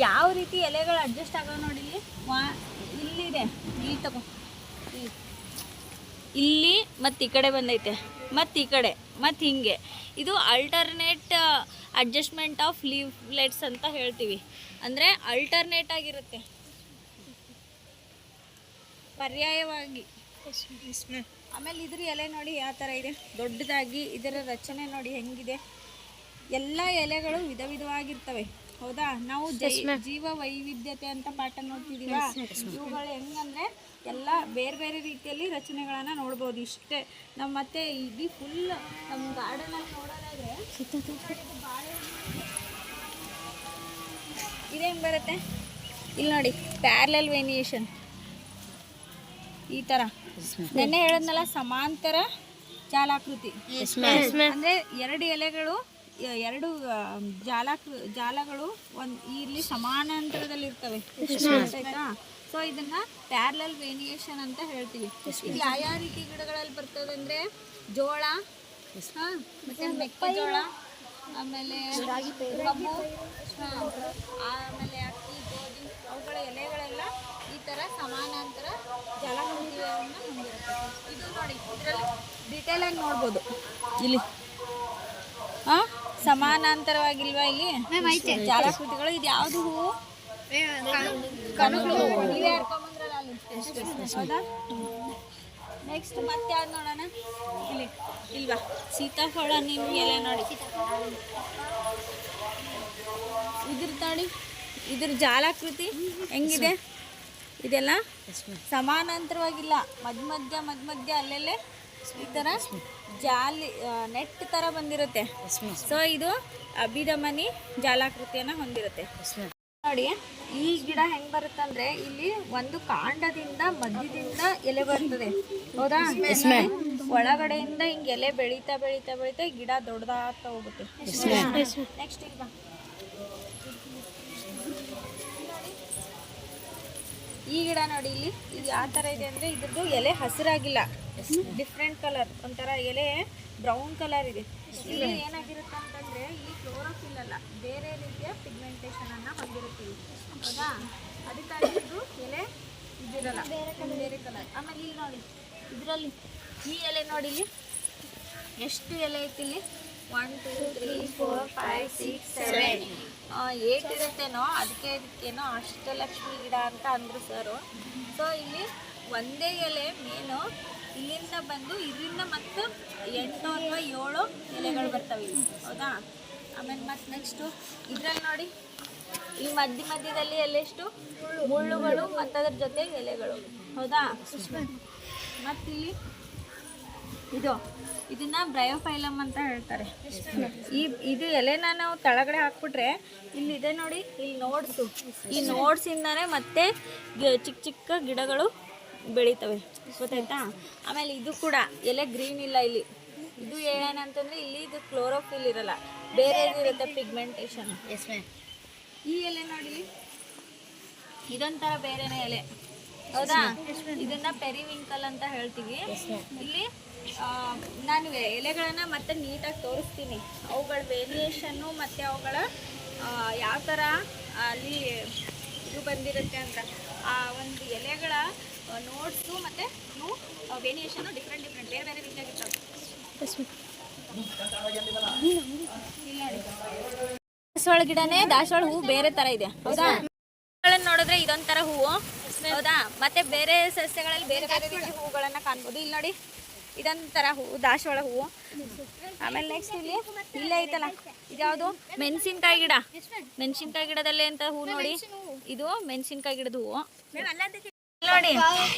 ಯಾವ ರೀತಿ ಎಲೆಗಳು ಅಡ್ಜಸ್ಟ್ ಆಗೋ ನೋಡಿ ಇಲ್ಲಿದೆ, ಇಲ್ಲಿ ತಗೋ, ಇಲ್ಲಿ ಮತ್ತು ಈ ಕಡೆ ಬಂದೈತೆ, ಮತ್ತು ಈ ಕಡೆ ಮತ್ತು ಹಿಂಗೆ. ಇದು ಅಲ್ಟರ್ನೇಟ್ ಅಡ್ಜಸ್ಟ್ಮೆಂಟ್ ಆಫ್ ಲೀವ್ಲೆಟ್ಸ್ ಅಂತ ಹೇಳ್ತೀವಿ. ಅಂದರೆ ಅಲ್ಟರ್ನೇಟ್ ಆಗಿರುತ್ತೆ, ಪರ್ಯಾಯವಾಗಿ. ಆಮೇಲೆ ಇದ್ರ ಎಲೆ ನೋಡಿ ಯಾವ ಥರ ಇದೆ, ದೊಡ್ಡದಾಗಿ. ಇದರ ರಚನೆ ನೋಡಿ ಹೆಂಗಿದೆ. ಎಲ್ಲ ಎಲೆಗಳು ವಿಧ ವಿಧವಾಗಿರ್ತವೆ, ಹೌದಾ. ನಾವು ಜೀವ ವೈವಿಧ್ಯತೆ ಅಂತ ಪಾಠ ನೋಡ್ತಿದೀವ. ಇವುಗಳು ಹೆಂಗಂದ್ರೆ ಎಲ್ಲ ಬೇರೆ ಬೇರೆ ರೀತಿಯಲ್ಲಿ ರಚನೆಗಳನ್ನು ನೋಡ್ಬೋದು. ಇಷ್ಟೇ ನಮ್ಮ ಮತ್ತೆ ಇಡೀ ಫುಲ್ ನಮ್ಮ ಗಾರ್ಡನಲ್ಲಿ ನೋಡೋದಾದ್ರೆ ಇದೇನು ಬರುತ್ತೆ ಇಲ್ಲಿ ನೋಡಿ, ಪ್ಯಾರಲಲ್ ವೇರಿಯೇಷನ್ ಈ ಥರ. ನೆನ್ನೆ ಹೇಳದ್ನಲ್ಲ, ಸಮಾಂತರ ಜಾಲಾಕೃತಿ. ಅಂದರೆ ಎರಡು ಎಲೆಗಳು, ಎರಡು ಜಾಲಗಳು ಇಲ್ಲಿ ಸಮಾನಾಂತರದಲ್ಲಿ ಇರ್ತವೆ, ಆಯ್ತಾ. ಸೊ ಇದನ್ನ ಪ್ಯಾರಲಲ್ ವೇರಿಯೇಷನ್ ಅಂತ ಹೇಳ್ತೀವಿ. ಇಲ್ಲಿ ಯಾವ ರೀತಿ ಗಿಡಗಳಲ್ಲಿ ಬರ್ತದೆ ಅಂದರೆ ಜೋಳ, ಮತ್ತೆ ಮೆಕ್ಕೆಜೋಳ, ಆಮೇಲೆ ಕಬ್ಬು, ಆಮೇಲೆ ಅಕ್ಕಿ, ಗೋಧಿ, ಅವುಗಳ ಎಲೆಗಳೆಲ್ಲ ಈ ಥರ ಸಮಾನಾಂತರ ಜಲಾಕೃತಿಯನ್ನು ಹೊಂದಿರುತ್ತೆ. ಇದು ನೋಡಿ, ಇದರಲ್ಲಿ ಡೀಟೇಲ್ ಆಗಿ ನೋಡ್ಬೋದು. ಇಲ್ಲಿ ಸಮಾನಾಂತರವಾಗಿಲ್ವಾ ಇಲ್ಲಿ ಜಾಲಾಕೃತಿಗಳು. ಇದು ಯಾವುದು ಹೂವು? ಕನಕಲು ಹೂವು. ನೀವೇ ಹರ್ಕೊಂಬಂದ್ರಲ್ಲ ಅಲ್ಲಿ, ಹೌದಾ. ನೆಕ್ಸ್ಟ್ ಮತ್ತೆ ಯಾವ್ದು ನೋಡೋಣ, ಇಲ್ಲಿ ಇಲ್ವಾ, ಸೀತಾಫಳ ನಿಮ್ಗೆ ಎಲೆ ನೋಡಿ. ಇದ್ರ ನೋಡಿ, ಇದ್ರ ಜಾಲಾಕೃತಿ ಹೆಂಗಿದೆ. ಇದೆಲ್ಲ ಸಮಾನಾಂತರವಾಗಿಲ್ಲ, ಮಧ್ಯ ಅಲ್ಲೆಲ್ಲೇ ಈ ಥರ ನೆಟ್ ಥರ ಬಂದಿರುತ್ತೆ. ಸೊ ಇದು ಅಭಿಧಮನಿ ಜಾಲಾಕೃತಿಯನ್ನು ಹೊಂದಿರುತ್ತೆ ನೋಡಿ. ಈ ಗಿಡ ಹೆಂಗೆ ಬರುತ್ತಂದ್ರೆ, ಇಲ್ಲಿ ಒಂದು ಕಾಂಡದಿಂದ ಮಧ್ಯದಿಂದ ಎಲೆ ಬರ್ತದೆ, ಹೌದಾ. ಒಳಗಡೆಯಿಂದ ಹಿಂಗೆ ಎಲೆ ಬೆಳೀತಾ ಬೆಳೀತಾ ಬೆಳೀತಾ ಗಿಡ ದೊಡ್ಡದಾಗ್ತಾ ಹೋಗುತ್ತೆ. ನೆಕ್ಸ್ಟ್ ಈಗ ಈ ಗಿಡ ನೋಡಿ, ಇಲ್ಲಿ ಇದು ಯಾವ ಥರ ಇದೆ ಅಂದರೆ, ಇದ್ರದ್ದು ಎಲೆ ಹಸಿರಾಗಿಲ್ಲ, ಡಿಫ್ರೆಂಟ್ ಕಲರ್, ಒಂಥರ ಎಲೆ ಬ್ರೌನ್ ಕಲರ್ ಇದೆ. ಇಲ್ಲಿ ಏನಾಗಿರುತ್ತೆ ಅಂತಂದರೆ, ಈ ಕ್ಲೋರೋಫಿಲ್ ಅಲ್ಲ, ಬೇರೆ ರೀತಿಯ ಪಿಗ್ಮೆಂಟೇಷನನ್ನು ಹೊಂದಿರುತ್ತೀವಿ, ಹೌದಾ. ಅದಕ್ಕಾಗಿ ಇದು ಎಲೆ ಇದಿರಲ್ಲ, ಬೇರೆ ಕಲರ್. ಆಮೇಲೆ ಇಲ್ಲಿ ನೋಡಿ, ಇದರಲ್ಲಿ ಈ ಎಲೆ ನೋಡಿ, ಇಲ್ಲಿ ಎಷ್ಟು ಎಲೆ ಐತಿ ಇಲ್ಲಿ, 1 2 3 4 5 6 7 8 ಇರುತ್ತೇನೋ. ಇದಕ್ಕೇನೋ ಅಷ್ಟಲಕ್ಷ್ಮಿ ಗಿಡ ಅಂತ ಅಂದರು ಸರು. ಸೊ ಇಲ್ಲಿ ಒಂದೇ ಎಲೆ ಮೇನು ಇಲ್ಲಿಂದ ಬಂದು ಇದರಿಂದ ಮತ್ತು 8 ಅಥವಾ 7 ಎಲೆಗಳು ಬರ್ತವೆ ಇಲ್ಲಿ, ಹೌದಾ. ಆಮೇಲೆ ಮತ್ತು ನೆಕ್ಸ್ಟು ಇದರಲ್ಲಿ ನೋಡಿ, ಇಲ್ಲಿ ಮಧ್ಯದಲ್ಲಿ ಎಲ್ಲೆಷ್ಟು ಮುಳ್ಳುಗಳು ಮತ್ತು ಅದ್ರ ಜೊತೆ ಎಲೆಗಳು, ಹೌದಾ. ಮತ್ತಿಲ್ಲಿ ಇದನ್ನ ಬ್ರಯೋಫೈಲಮ್ ಅಂತ ಹೇಳ್ತಾರೆ. ಇದು ಎಲೆನ ನಾವು ತಳಗಡೆ ಹಾಕ್ಬಿಟ್ರೆ ಇಲ್ಲಿ ಇದೆ ನೋಡಿ, ಇಲ್ಲಿ ನೋಡ್ಸು, ಈ ನೋಡ್ಸಿಂದಾನೆ ಮತ್ತೆ ಚಿಕ್ಕ ಗಿಡಗಳು ಬೆಳೀತವೆ, ಗೊತ್ತಾಯ್ತಾ. ಆಮೇಲೆ ಇದು ಕೂಡ ಎಲೆ ಗ್ರೀನ್ ಇಲ್ಲ ಇಲ್ಲಿ. ಇದು ಏನಂತಂದ್ರೆ, ಇಲ್ಲಿ ಇದು ಕ್ಲೋರೋಫಿಲ್ ಇರಲ್ಲ, ಬೇರೆ ಇರುತ್ತೆ ಪಿಗ್ಮೆಂಟೇಷನ್. ಈ ಎಲೆ ನೋಡಿ, ಇದೊಂಥರ ಬೇರೆನೇ ಎಲೆ, ಹೌದಾ. ಇದನ್ನ ಪೆರಿವಿಂಕಲ್ ಅಂತ ಹೇಳ್ತೀವಿ. ಇಲ್ಲಿ ನಾನು ಎಲೆಗಳನ್ನು ಮತ್ತೆ ನೀಟಾಗಿ ತೋರಿಸ್ತೀನಿ, ಅವುಗಳ ವೇರಿಯೇಷನ್ನು ಮತ್ತು ಅವುಗಳ ಯಾವ ಥರ ಅಲ್ಲಿ ಇದು ಬಂದಿರುತ್ತೆ ಅಂತ. ಆ ಒಂದು ಎಲೆಗಳ ನೋಟ್ಸು ಮತ್ತು ಇವು ವೇರಿಯೇಷನ್ನು ಡಿಫ್ರೆಂಟ್ ಬೇರೆ ಬೇರೆ ರೀತಿಯಾಗಿರ್ತವೆ. ದಾಸವಾಳ ಗಿಡನೇ, ದಾಸವಾಳ ಹೂವು ಬೇರೆ ಥರ ಇದೆ, ಹೌದಾ. ನೋಡಿದ್ರೆ ಇದೊಂಥರ ಹೂವು, ಹೌದಾ. ಮತ್ತೆ ಬೇರೆ ಸಸ್ಯಗಳಲ್ಲಿ ಬೇರೆ ಬೇರೆ ರೀತಿ ಹೂವುಗಳನ್ನು ಕಾಣ್ಬೋದು. ಇಲ್ಲಿ ನೋಡಿ, ಇದೊಂಥರ ಹೂವು, ದಾಸವಾಳ ಹೂವು. ಆಮೇಲೆ ನೆಕ್ಸ್ಟ್ ಇಲ್ಲೇ ಐತಲ್ಲ, ಇದ್ಯಾವುದು, ಮೆಣಸಿನ್ಕಾಯಿ ಗಿಡ. ಮೆಣಸಿನ್ಕಾಯಿ ಗಿಡದಲ್ಲೇ ಅಂತ ಹೂವು ನೋಡಿ, ಇದು ಮೆಣಸಿನ್ಕಾಯಿ ಗಿಡದ ಹೂವು ನೋಡಿ.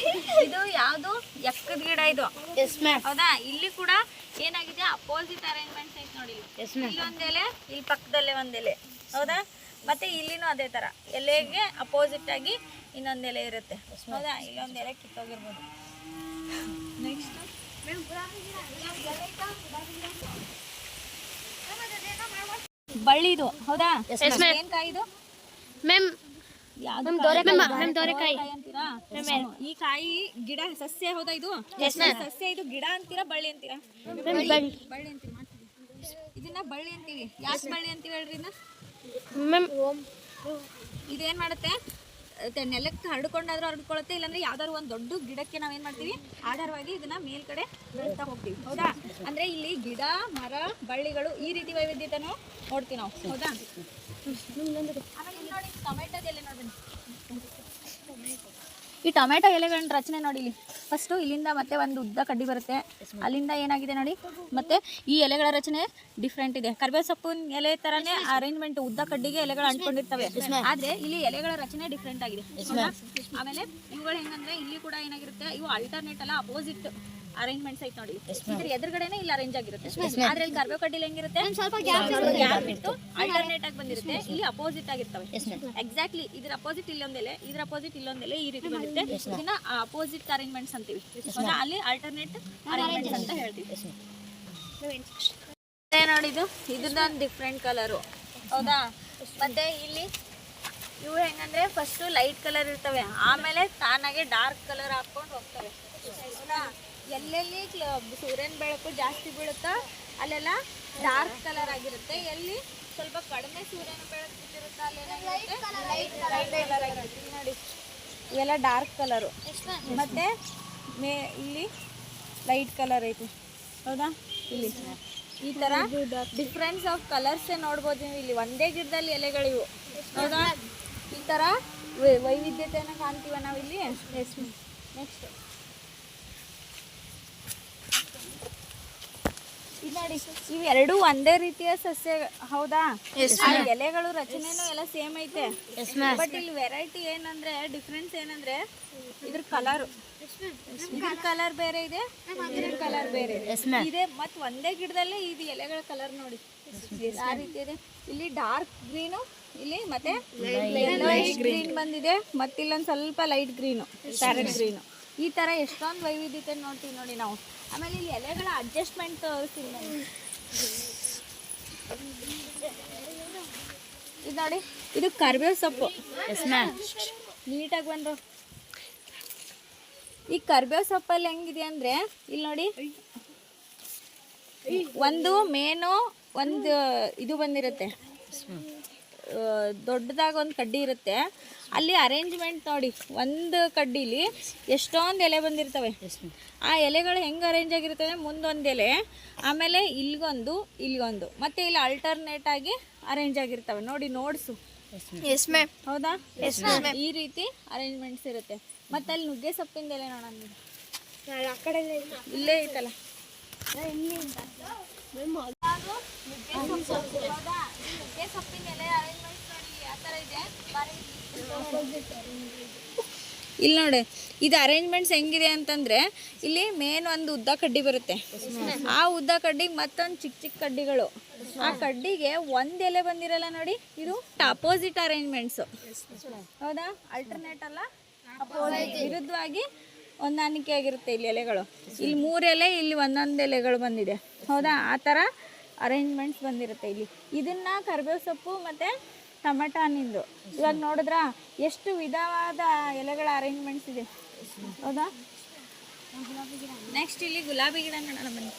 ಇದು ಯಾವುದು, ಎಕ್ಕದ ಗಿಡ ಇದು, ಹೌದಾ. ಇಲ್ಲಿ ಕೂಡ ಏನಾಗಿದೆ, ಅಪೋಸಿಟ್ ಅರೇಂಜ್ಮೆಂಟ್ಸ್ ಐತೆ ನೋಡಿ. ಇಲ್ಲಿ ಒಂದೆಲೆ, ಇಲ್ಲಿ ಪಕ್ಕದಲ್ಲೇ ಒಂದೆಲೆ, ಹೌದಾ. ಮತ್ತೆ ಇಲ್ಲಿನೂ ಅದೇ ಥರ ಎಲೆಗೆ ಅಪೋಸಿಟ್ ಆಗಿ ಇನ್ನೊಂದು ಎಲೆ ಇರುತ್ತೆ, ಹೌದಾ. ಇಲ್ಲೊಂದು ಎಲೆ ಕಿತ್ತೋಗಿರ್ಬೋದು. ನೆಕ್ಸ್ಟ್ ಬಳ್ಳಿದು, ಹೌದಾ. ಏನ್ ಕಾಯಿ ಇದು ಮ್ಯಾಮ್? ಅಂತೀರಾ? ಈ ಕಾಯಿ ಗಿಡ ಸಸ್ಯ, ಹೌದಾ. ಇದು ಸಸ್ಯ, ಇದು ಗಿಡ ಅಂತೀರಾ ಬಳ್ಳಿ ಅಂತೀರಾ? ಬಳ್ಳಿ ಅಂತೀವಿ. ಇದನ್ನ ಬಳ್ಳಿ ಅಂತೀವಿ. ಯಾಕೆ ಬಳ್ಳಿ ಅಂತೀವಿ ಹೇಳ್ರಿ? ಇದೇನು ಮಾಡುತ್ತೆ ನೆಲಕ್ಕೆ ಹರಡ್ಕೊಂಡಾದ್ರೂ ಹರಡ್ಕೊಳ್ಳುತ್ತೆ, ಇಲ್ಲಾಂದ್ರೆ ಯಾವ್ದಾದ್ರು ಒಂದು ದೊಡ್ಡ ಗಿಡಕ್ಕೆ ನಾವೇನು ಮಾಡ್ತೀವಿ ಆಧಾರವಾಗಿ ಇದನ್ನ ಮೇಲ್ಗಡೆ ಬೆಳೆಸ್ತಾ ಹೋಗ್ತೀವಿ. ಹೌದಾ? ಅಂದ್ರೆ ಇಲ್ಲಿ ಗಿಡ, ಮರ, ಬಳ್ಳಿಗಳು ಈ ರೀತಿ ವೈವಿಧ್ಯತೆನೂ ನೋಡ್ತೀವಿ ನಾವು. ಹೌದಾ? ಆಮೇಲೆ ಇಲ್ಲಿ ನೋಡಿ ಟೊಮೆಟೊದ ಎಲೆ ನೋಡಿ. ಈ ಟೊಮೆಟೊ ಎಲೆಗಳ ರಚನೆ ನೋಡಿ. ಇಲ್ಲಿ ಫಸ್ಟು ಇಲ್ಲಿಂದ ಮತ್ತೆ ಒಂದು ಉದ್ದ ಕಡ್ಡಿ ಬರುತ್ತೆ, ಅಲ್ಲಿಂದ ಏನಾಗಿದೆ ನೋಡಿ. ಮತ್ತೆ ಈ ಎಲೆಗಳ ರಚನೆ ಡಿಫ್ರೆಂಟ್ ಇದೆ. ಕರಿಬೇವು ಸೊಪ್ಪಿನ ಎಲೆ ತರಾನೇ ಅರೇಂಜ್ಮೆಂಟ್, ಉದ್ದ ಕಡ್ಡಿಗೆ ಎಲೆಗಳು ಅಂಟ್ಕೊಂಡಿರ್ತವೆ. ಆದ್ರೆ ಇಲ್ಲಿ ಎಲೆಗಳ ರಚನೆ ಡಿಫ್ರೆಂಟ್ ಆಗಿದೆ. ಆಮೇಲೆ ಇವುಗಳು ಹೆಂಗಂದ್ರೆ ಇಲ್ಲಿ ಕೂಡ ಏನಾಗಿರುತ್ತೆ, ಇವು ಆಲ್ಟರ್ನೇಟ್ ಅಲ್ಲ, ಅಪೋಸಿಟ್ ಅರೇಂಜ್ಮೆಂಟ್ಸ್ ಐತೆ ನೋಡಿ. ಇದ್ರ ಎದುರುಗಡೆನೆ ಇಲ್ಲಿ ಅರೇಂಜ್ ಆಗಿರುತ್ತೆ. ಆದ್ರೆ ಇಲ್ಲಿ ಕರ್ಬೇವು ಕಡ್ಡಿಲಿ ಹೆಂಗಿರುತ್ತೆ, ಸ್ವಲ್ಪ ಗ್ಯಾಪ್ ಬಿಟ್ಟು ಆಲ್ಟರ್ನೇಟ್ ಆಗಿ ಬಂದಿರುತ್ತೆ. ಇಲ್ಲಿ ಅಪೋಸಿಟ್ ಆಗಿರ್ತವೆ. ಎಕ್ಸಾಕ್ಟ್ಲಿ ಇದ್ರ ಅಪೋಸಿಟ್ ಇಲ್ಲೊಂದೆಲೆ, ಇದ್ರ ಅಪೋಸಿಟ್ ಇಲ್ಲೊಂದೆಲೆ, ಈ ರೀತಿ ಬಂದಿರುತ್ತೆ. ಇದನ್ನ ಅಪೋಸಿಟ್ ಅರೇಂಜ್ಮೆಂಟ್ಸ್ ಅಂತೀವಿ. ಅಲ್ಲಿ ಆಲ್ಟರ್ನೇಟ್ ಅರೇಂಜ್ಮೆಂಟ್ಸ್ ಅಂತ ಹೇಳ್ತೀವಿ. ನೋಡಿ ಇದ್ರದೊಂದು ಡಿಫ್ರೆಂಟ್ ಕಲರು. ಹೌದಾ? ಮತ್ತೆ ಇಲ್ಲಿ ಇವು ಹೆಂಗಂದ್ರೆ ಫಸ್ಟ್ ಲೈಟ್ ಕಲರ್ ಇರ್ತವೆ, ಆಮೇಲೆ ತಾನಾಗೆ ಡಾರ್ಕ್ ಕಲರ್ ಹಾಕೊಂಡು ಹೋಗ್ತವೆ. ಎಲ್ಲೆಲ್ಲಿ ಸೂರ್ಯನ ಬೆಳಕು ಜಾಸ್ತಿ ಬೀಳುತ್ತಾ ಅಲ್ಲೆಲ್ಲ ಡಾರ್ಕ್ ಕಲರ್ ಆಗಿರುತ್ತೆ. ಎಲ್ಲಿ ಸ್ವಲ್ಪ ಕಡಿಮೆ ಸೂರ್ಯನ ಬೆಳಕು ಬಿದ್ದಿರುತ್ತಾ ಅಲ್ಲೇನಾಗಿರುತ್ತೆ ಲೈಟ್ ಕಲರ್ ಆಗಿರುತ್ತೆ. ನೋಡಿ ಇವೆಲ್ಲ ಡಾರ್ಕ್ ಕಲರು, ಮತ್ತೆ ಇಲ್ಲಿ ಲೈಟ್ ಕಲರ್ ಐತಿ. ಹೌದಾ? ಇಲ್ಲಿ ಈ ಥರ ಡಿಫ್ರೆನ್ಸ್ ಆಫ್ ಕಲರ್ಸೇ ನೋಡ್ಬೋದು ನೀವು. ಇಲ್ಲಿ ಒಂದೇ ಗಿಡದಲ್ಲಿ ಎಲೆಗಳಿವು. ಹೌದಾ? ಈ ಥರ ವೈವಿಧ್ಯತೆಯನ್ನು ಕಾಣ್ತೀವ ನಾವಿಲ್ಲಿ. ನೆಕ್ಸ್ಟ್ ಇದು ನೋಡಿ, ಇವೆರಡೂ ಒಂದೇ ರೀತಿಯ ಸಸ್ಯ. ಹೌದಾ? ಎಲೆಗಳು ರಚನೆನೂ ಎಲ್ಲ ಸೇಮ್ ಐತೆ. ಬಟ್ ಇಲ್ಲಿ ವೆರೈಟಿ ಏನಂದ್ರೆ, ಡಿಫ್ರೆನ್ಸ್ ಏನಂದ್ರೆ ಇದ್ರ ಕಲರ್. ಇದ್ರ ಕಲರ್ ಬೇರೆ ಇದೆ, ಇದ್ರ ಕಲರ್ ಬೇರೆ ಇದೆ. ಮತ್ ಒಂದೇ ಗಿಡದಲ್ಲೇ ಇದು ಎಲೆಗಳ ಕಲರ್ ನೋಡಿ ಆ ರೀತಿ ಇದೆ. ಇಲ್ಲಿ ಡಾರ್ಕ್ ಗ್ರೀನು, ಇಲ್ಲಿ ಮತ್ತೆ ಗ್ರೀನ್ ಬಂದಿದೆ, ಮತ್ತೆ ಇಲ್ಲೊಂದು ಸ್ವಲ್ಪ ಲೈಟ್ ಗ್ರೀನು, ಪ್ಯಾರೆಟ್ ಗ್ರೀನು. ಈ ತರ ಎಷ್ಟೊಂದು ವೈವಿಧ್ಯತೆ ನೋಡ್ತೀವಿ ನೋಡಿ ನಾವು. ಆಮೇಲೆ ಇಲ್ಲಿ ಎಲೆಗಳ ಅಡ್ಜಸ್ಟ್ಮೆಂಟ್ ತೋರಿಸ್ತೀವಿ ನೋಡಿ. ಇದು ನೋಡಿ, ಇದು ಕರಿಬೇವು ಸೊಪ್ಪು. ನೀಟಾಗಿ ಬಂದ್ರು. ಈ ಕರಿಬೇವು ಸೊಪ್ಪಲ್ಲಿ ಹೆಂಗಿದೆ ಅಂದ್ರೆ ಇಲ್ಲಿ ನೋಡಿ, ಒಂದು ಮೇನು ಒಂದು ಇದು ಬಂದಿರುತ್ತೆ, ದೊಡ್ಡದಾಗ ಒಂದು ಕಡ್ಡಿ ಇರುತ್ತೆ. ಅಲ್ಲಿ ಅರೇಂಜ್ಮೆಂಟ್ ನೋಡಿ, ಒಂದು ಕಡ್ಡಿಲಿ ಎಷ್ಟೊಂದು ಎಲೆ ಬಂದಿರ್ತವೆ. ಆ ಎಲೆಗಳು ಹೆಂಗೆ ಅರೇಂಜ್ ಆಗಿರ್ತವೆ, ಮುಂದೊಂದು ಎಲೆ, ಆಮೇಲೆ ಇಲ್ಲಿಗೊಂದು, ಇಲ್ಲಿಗೊಂದು, ಮತ್ತೆ ಇಲ್ಲಿ ಆಲ್ಟರ್ನೇಟ್ ಆಗಿ ಅರೇಂಜ್ ಆಗಿರ್ತವೆ ನೋಡಿ. ನೋಡ್ಸು. ಹೌದಾ? ಈ ರೀತಿ ಅರೇಂಜ್ಮೆಂಟ್ಸ್ ಇರುತ್ತೆ. ಮತ್ತೆ ಅಲ್ಲಿ ನುಗ್ಗೆ ಸೊಪ್ಪಿಂದ ಎಲೆ ನೋಡೋಣ, ಇಲ್ಲೇ ಐತಲ್ಲ. ನುಗ್ಗೆ ಸೊಪ್ಪಿನ ಎಲೆ ಅರೇಂಜ್ಮೆಂಟ್ಸ್ ನೋಡಿ ಯಾವ ಥರ ಇದೆ. ಇಲ್ಲಿ ನೋಡಿ, ಇದು ಅರೇಂಜ್ಮೆಂಟ್ಸ್ ಹೆಂಗಿದೆ ಅಂತಂದ್ರೆ, ಇಲ್ಲಿ ಮೇನ್ ಒಂದು ಉದ್ದ ಕಡ್ಡಿ ಬರುತ್ತೆ, ಆ ಉದ್ದ ಕಡ್ಡಿಗೆ ಮತ್ತೊಂದು ಚಿಕ್ಕ ಚಿಕ್ಕ ಕಡ್ಡಿಗಳು. ಆ ಕಡ್ಡಿಗೆ ಒಂದ್ ಎಲೆ ಬಂದಿರಲ್ಲ ನೋಡಿ, ಇದು ಅಪೋಸಿಟ್ ಅರೇಂಜ್ಮೆಂಟ್ಸ್. ಹೌದಾ? ಆಲ್ಟರ್ನೇಟ್ ಅಲ್ಲ, ವಿರುದ್ಧವಾಗಿ ಹೊಂದಾಣಿಕೆ ಆಗಿರುತ್ತೆ ಇಲ್ಲಿ ಎಲೆಗಳು. ಇಲ್ಲಿ 3 ಎಲೆ, ಇಲ್ಲಿ ಒಂದೊಂದು ಎಲೆಗಳು ಬಂದಿದೆ. ಹೌದಾ? ಆ ಥರ ಅರೇಂಜ್ಮೆಂಟ್ಸ್ ಬಂದಿರುತ್ತೆ ಇಲ್ಲಿ. ಇದನ್ನ ಕರಿಬೇವು ಸೊಪ್ಪು ಮತ್ತೆ ಟೊಮೆಟೊ ಹಣ್ಣಿಂದು ಇವಾಗ ನೋಡಿದ್ರ ಎಷ್ಟು ವಿಧವಾದ ಎಲೆಗಳ ಅರೇಂಜ್ಮೆಂಟ್ಸ್ ಇದೆ. ಹೌದಾ? ನೆಕ್ಸ್ಟ್ ಇಲ್ಲಿ ಗುಲಾಬಿ ಗಿಡ ನೋಡೋಣ ಬನ್ನಿ.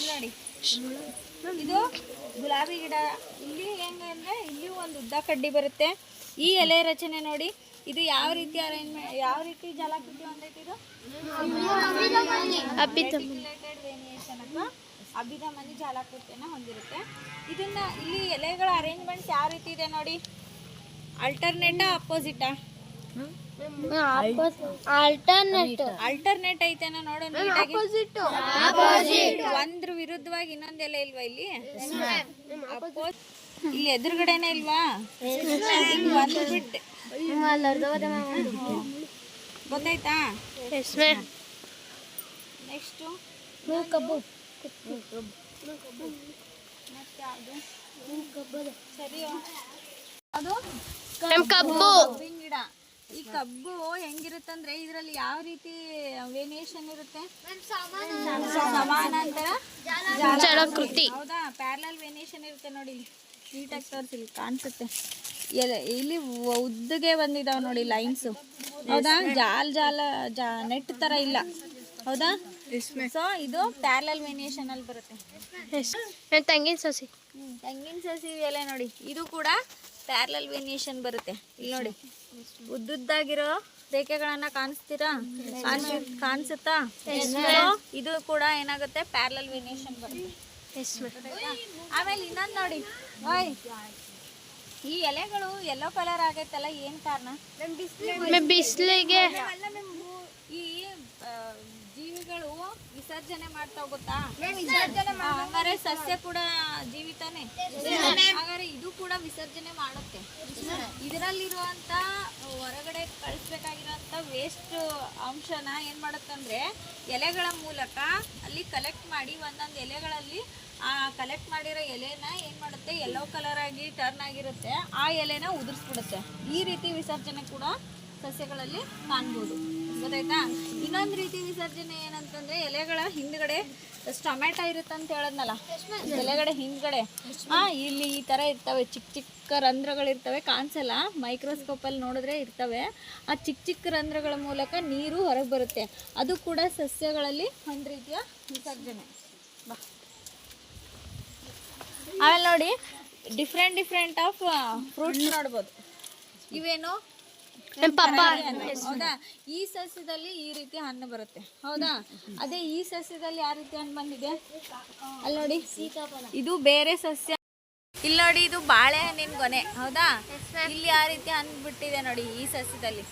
ನೋಡಿ, ಇದು ಗುಲಾಬಿ ಗಿಡ. ಇಲ್ಲಿ ಹೆಂಗಂದ್ರೆ ಇಲ್ಲಿ ಒಂದು ಉದ್ದ ಕಡ್ಡಿ ಬರುತ್ತೆ. ಈ ಎಲೆ ರಚನೆ ನೋಡಿ, ಇದು ಯಾವ ರೀತಿ ಅರೇಂಜ್ಮೆಂಟ್, ಯಾವ ರೀತಿ ಜಲಾಕೃತಿ ಹೊಂದೈತಿ. ಇದು ಅಭಿಧಮನಿ ಜಾಲಾಕೃತಿಯನ್ನು ಹೊಂದಿರುತ್ತೆ. ಇದನ್ನ ಇಲ್ಲಿ ಎಲೆಗಳ ಅರೇಂಜ್ಮೆಂಟ್ಸ್ ಯಾವ ರೀತಿ ಇದೆ ನೋಡಿ. ಆಲ್ಟರ್ನೇಟಾ ಅಪೋಸಿಟಾ? ಆಲ್ಟರ್ನೇಟ್ ಐತೆನ ನೋಡು ನೀಟಾಗಿ. ಒಂದ್ರ ವಿರುದ್ಧವಾಗಿ ಇನ್ನೊಂದು ಎಲೆ ಇಲ್ವಾ ಇಲ್ಲಿ? ಇಲ್ಲಿ ಎದುರುಗಡೆನೆ ಇಲ್ವಾ? ಒಂದು ಬಿಟ್ಟು ಗೊತ್ತಾಯ್ತಾ? ನೆಕ್ಸ್ಟ್ ಕಬ್ಬು. ಸರಿ, ಅದು ಕಬ್ಬಿನ ಗಿಡ. ಈ ಕಬ್ಬು ಹೆಂಗಿರುತ್ತಂದ್ರೆ ಇದ್ರಲ್ಲಿ ಯಾವ ರೀತಿ ವೇರಿಯೇಷನ್ ಇರುತ್ತೆ, ಸಮಾನಾಂತರ ಜಾಲಾಕೃತಿ. ಹೌದಾ? ಪ್ಯಾರಲಲ್ ವೇರಿಯೇಷನ್ ಇರುತ್ತೆ ನೋಡಿ. ನೀಟಾಗಿ ತೋರಿಸಿ, ಕಾಣಿಸುತ್ತೆ. ಇಲ್ಲಿ ಉದ್ದಗೆ ಬಂದಿದಾವೆ ನೋಡಿ ಲೈನ್ಸು. ಹೌದಾ? ನೆಟ್ ತರ ಇಲ್ಲ. ಹೌದಾ? ಸೊ ಇದು ಪ್ಯಾರಲಲ್ ವೇರಿಯೇಷನ್ ಅಲ್ಲಿ ಬರುತ್ತೆ. ನನ್ನ ತಂಗಿನ ಸಸಿ. ತೆಂಗಿನ ಸಸಿ ಎಲೆ ನೋಡಿ, ಇದು ಕೂಡ ಪ್ಯಾರಲಲ್ ವೇರಿಯೇಷನ್ ಬರುತ್ತೆ. ಇಲ್ಲಿ ನೋಡಿ ಉದ್ದುದ್ದಾಗಿರೋ ರೇಖೆಗಳನ್ನ ಕಾಣಿಸುತ್ತಾ? ಇದು ಕೂಡ ಏನಾಗುತ್ತೆ, ಪ್ಯಾರಲಲ್ ವೇರಿಯೇಷನ್ ಬರುತ್ತೆ. ಆಮೇಲೆ ಇನ್ನೊಂದು ನೋಡಿ, ಈ ಎಲೆಗಳು ಯೆಲ್ಲೋ ಕಲರ್ ಆಗೈತಲ್ಲ, ಏನ್ ಕಾರಣ? ಬಿಸಿಲಿಗೆ ಈ ಜೀವಿಗಳು ವಿಸರ್ಜನೆ ಮಾಡ್ತಾ ಗೊತ್ತಾ? ಹಂಗಾರೆ ಸಸ್ಯ ಕೂಡ ಜೀವಿತಾನೆ, ಹಾಗಾದ್ರೆ ಇದು ಕೂಡ ವಿಸರ್ಜನೆ ಮಾಡುತ್ತೆ. ಇದರಲ್ಲಿರುವಂತ ಹೊರಗಡೆ ಕಳಿಸ್ಬೇಕಾಗಿರೋಂಥ ವೇಸ್ಟ್ ಅಂಶನ ಏನ್ ಮಾಡುತ್ತಂದ್ರೆ ಎಲೆಗಳ ಮೂಲಕ ಅಲ್ಲಿ ಕಲೆಕ್ಟ್ ಮಾಡಿ, ಒಂದೊಂದು ಎಲೆಗಳಲ್ಲಿ ಆ ಕಲೆಕ್ಟ್ ಮಾಡಿರೋ ಎಲೆನ ಏನ್ ಮಾಡುತ್ತೆ, ಯೆಲ್ಲೋ ಕಲರ್ ಆಗಿ ಟರ್ನ್ ಆಗಿರುತ್ತೆ, ಆ ಎಲೆನ ಉದುರಿಸ್ಬಿಡುತ್ತೆ. ಈ ರೀತಿ ವಿಸರ್ಜನೆ ಕೂಡ ಸಸ್ಯಗಳಲ್ಲಿ ಕಾಣ್ಬೋದು, ಗೊತ್ತಾಯ್ತಾ? ಇನ್ನೊಂದು ರೀತಿ ವಿಸರ್ಜನೆ ಏನಂತಂದ್ರೆ ಎಲೆಗಳ ಹಿಂದ್ಗಡೆ ಟೊಮೆಟೊ ಇರುತ್ತೆ ಅಂತ ಹೇಳದ್ನಲ್ಲ, ಎಲೆಗಡೆ ಹಿಂದ್ಗಡೆ ಇಲ್ಲಿ ಈ ತರ ಇರ್ತವೆ, ಚಿಕ್ಕ ಚಿಕ್ಕ ರಂಧ್ರಗಳಿರ್ತವೆ, ಕಾಣಿಸಲ್ಲ, ಮೈಕ್ರೋಸ್ಕೋಪ್ ಅಲ್ಲಿ ನೋಡಿದ್ರೆ ಇರ್ತವೆ. ಆ ಚಿಕ್ಕ ಚಿಕ್ಕ ರಂಧ್ರಗಳ ಮೂಲಕ ನೀರು ಹೊರಗೆ ಬರುತ್ತೆ, ಅದು ಕೂಡ ಸಸ್ಯಗಳಲ್ಲಿ ಒಂದು ರೀತಿಯ ವಿಸರ್ಜನೆ. ಆಮೇಲೆ ನೋಡಿ, ಡಿಫ್ರೆಂಟ್ ಆಫ್ ಫ್ರೂಟ್ಸ್ ನೋಡ್ಬೋದು. ಇವೇನು ಹೌದಾ? ಈ ಸಸ್ಯದಲ್ಲಿ ಈ ರೀತಿ ಹಣ್ಣು ಬರುತ್ತೆ, ಹೌದಾ? ಅದೇ ಈ ಸಸ್ಯದಲ್ಲಿ ಯಾವ ರೀತಿ ಹಣ್ಣು ಬಂದಿದೆ ಅಲ್ಲಿ ನೋಡಿ, ಇದು ಬೇರೆ ಸಸ್ಯ. ಇಲ್ಲಿ ನೋಡಿ, ಇದು ಬಾಳೆಹಣ್ಣಿನ ಗೊನೆ, ಹೌದಾ? ಇಲ್ಲಿ ಯಾವ ರೀತಿ ಹಣ್ಣು ಬಿಟ್ಟಿದೆ ನೋಡಿ ಈ ಸಸ್ಯದಲ್ಲಿ.